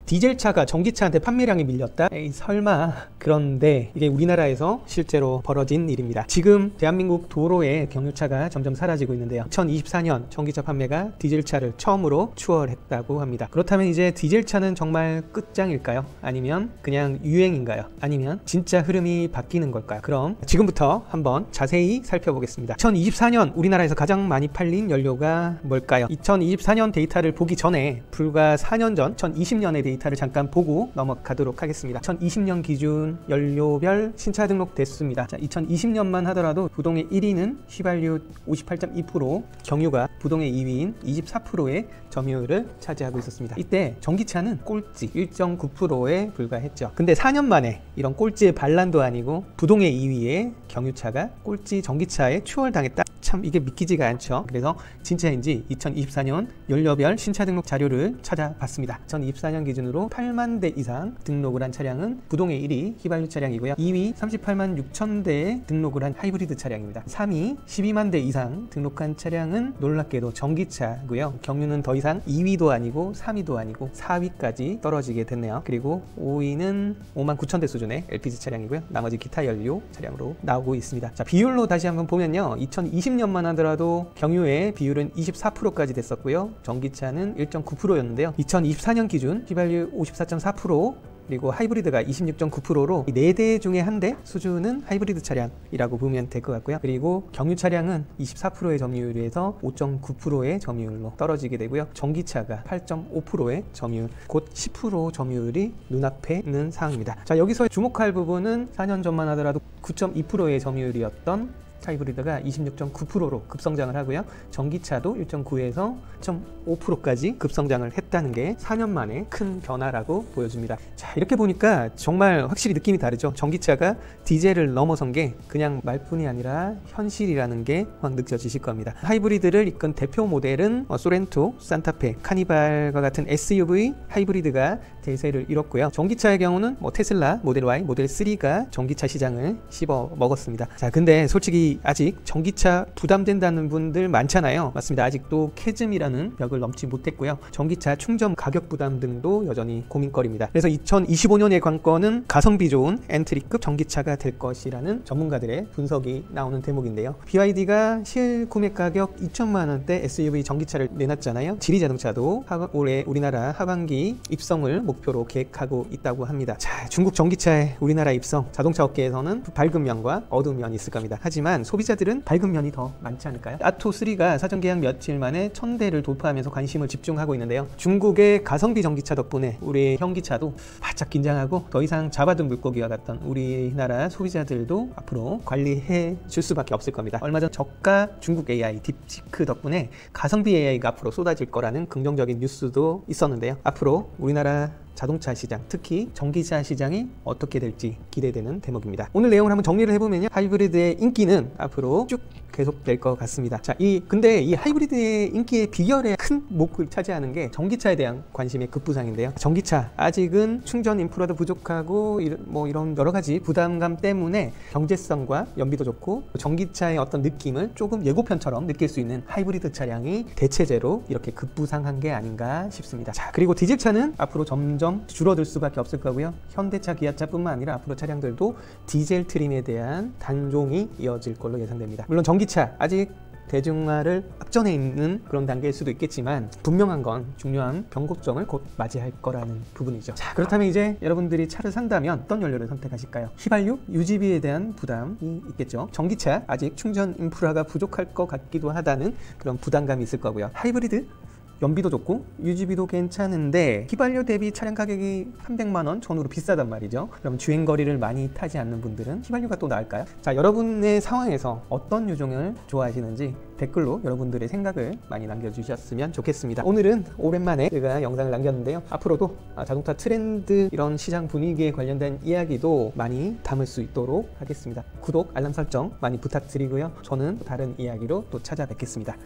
디젤차가 전기차한테 판매량이 밀렸다? 에이 설마. 그런데 이게 우리나라에서 실제로 벌어진 일입니다. 지금 대한민국 도로에 경유차가 점점 사라지고 있는데요. 2024년 전기차 판매가 디젤차를 처음으로 추월했다고 합니다. 그렇다면 이제 디젤차는 정말 끝장일까요? 아니면 그냥 유행인가요? 아니면 진짜 흐름이 바뀌는 걸까요? 그럼 지금부터 한번 자세히 살펴보겠습니다. 2024년 우리나라에서 가장 많이 팔린 연료가 뭘까요? 2024년 데이터를 보기 전에 불과 4년 전 2020년의 데이터를 잠깐 보고 넘어가도록 하겠습니다. 2020년 기준 연료별 신차 등록 대수입니다. 자, 2020년만 하더라도 부동의 1위는 휘발유 58.2%, 경유가 부동의 2위인 24%의 점유율을 차지하고 있었습니다. 이때 전기차는 꼴찌 1.9%에 불과했죠. 근데 4년 만에 이런 꼴찌의 반란도 아니고 부동의 2위에 경유차가 꼴찌 전기차에 추월당했다. 참 이게 믿기지가 않죠. 그래서 진짜인지 2024년 연료별 신차 등록 자료를 찾아봤습니다. 2024년 기준으로 8만 대 이상 등록을 한 차량은 부동의 1위 휘발유 차량이고요. 2위 38만 6천 대에 등록을 한 하이브리드 차량입니다. 3위 12만 대 이상 등록한 차량은 놀랍게도 전기차고요. 경유는 더 이상 2위도 아니고 3위도 아니고 4위까지 떨어지게 됐네요. 그리고 5위는 5만 9천 대 수준의 LPG 차량이고요. 나머지 기타 연료 차량으로 나오고 있습니다. 자, 비율로 다시 한번 보면요. 2020년만 하더라도 경유의 비율은 24%까지 됐었고요. 전기차는 1.9%였는데요. 2024년 기준 휘발유 54.4%, 그리고 하이브리드가 26.9%로 4대 중에 1대 수준은 하이브리드 차량이라고 보면 될 것 같고요. 그리고 경유 차량은 24%의 점유율에서 5.9%의 점유율로 떨어지게 되고요. 전기차가 8.5%의 점유율, 곧 10% 점유율이 눈앞에 있는 상황입니다. 자, 여기서 주목할 부분은 4년 전만 하더라도 9.2%의 점유율이었던 하이브리드가 26.9%로 급성장을 하고요. 전기차도 1.9에서 1.5%까지 급성장을 했다는 게 4년 만에 큰 변화라고 보여집니다. 자, 이렇게 보니까 정말 확실히 느낌이 다르죠. 전기차가 디젤을 넘어선 게 그냥 말뿐이 아니라 현실이라는 게 확 느껴지실 겁니다. 하이브리드를 이끈 대표 모델은 소렌토, 산타페, 카니발과 같은 SUV 하이브리드가 대세를 이뤘고요. 전기차의 경우는 테슬라, 모델 Y, 모델 3가 전기차 시장을 씹어 먹었습니다. 자, 근데 솔직히 아직 전기차 부담된다는 분들 많잖아요. 맞습니다. 아직도 캐즘이라는 벽을 넘지 못했고요. 전기차 충전 가격 부담 등도 여전히 고민거리입니다. 그래서 2025년의 관건은 가성비 좋은 엔트리급 전기차가 될 것이라는 전문가들의 분석이 나오는 대목인데요. BYD가 실구매 가격 2천만 원대 SUV 전기차를 내놨잖아요. 지리자동차도 올해 우리나라 하반기 입성을 목표로 계획하고 있다고 합니다. 자, 중국 전기차의 우리나라 입성, 자동차 업계에서는 밝은 면과 어두운 면이 있을 겁니다. 하지만 소비자들은 밝은 면이 더 많지 않을까요? 아토3가 사전 계약 며칠 만에 1000대를 돌파하면서 관심을 집중하고 있는데요. 중국의 가성비 전기차 덕분에 우리 현기차도 바짝 긴장하고 더 이상 잡아둔 물고기와 같던 우리나라 소비자들도 앞으로 관리해 줄 수밖에 없을 겁니다. 얼마 전 저가 중국 AI 딥시크 덕분에 가성비 AI가 앞으로 쏟아질 거라는 긍정적인 뉴스도 있었는데요. 앞으로 우리나라 자동차 시장, 특히 전기차 시장이 어떻게 될지 기대되는 대목입니다. 오늘 내용을 한번 정리를 해보면요. 하이브리드의 인기는 앞으로 쭉 계속될 것 같습니다. 자, 근데 이 하이브리드의 인기의 비결의 큰 목을 차지하는 게 전기차에 대한 관심의 급부상인데요. 전기차 아직은 충전 인프라도 부족하고 이런 여러 가지 부담감 때문에 경제성과 연비도 좋고 전기차의 어떤 느낌을 조금 예고편처럼 느낄 수 있는 하이브리드 차량이 대체제로 이렇게 급부상한 게 아닌가 싶습니다. 자, 그리고 디젤차는 앞으로 점점 줄어들 수밖에 없을 거고요. 현대차, 기아차뿐만 아니라 앞으로 차량들도 디젤 트림에 대한 단종이 이어질 걸로 예상됩니다. 물론 전기차 아직 대중화를 앞전에 있는 그런 단계일 수도 있겠지만 분명한 건 중요한 변곡점을 곧 맞이할 거라는 부분이죠. 자, 그렇다면 이제 여러분들이 차를 산다면 어떤 연료를 선택하실까요? 휘발유, 유지비에 대한 부담이 있겠죠. 전기차 아직 충전 인프라가 부족할 것 같기도 하다는 그런 부담감이 있을 거고요. 하이브리드 연비도 좋고 유지비도 괜찮은데 휘발유 대비 차량 가격이 300만 원 전후로 비싸단 말이죠. 그럼 주행거리를 많이 타지 않는 분들은 휘발유가 또 나을까요? 자, 여러분의 상황에서 어떤 유종을 좋아하시는지 댓글로 여러분들의 생각을 많이 남겨주셨으면 좋겠습니다. 오늘은 오랜만에 제가 영상을 남겼는데요. 앞으로도 자동차 트렌드, 이런 시장 분위기에 관련된 이야기도 많이 담을 수 있도록 하겠습니다. 구독, 알람 설정 많이 부탁드리고요. 저는 다른 이야기로 또 찾아뵙겠습니다.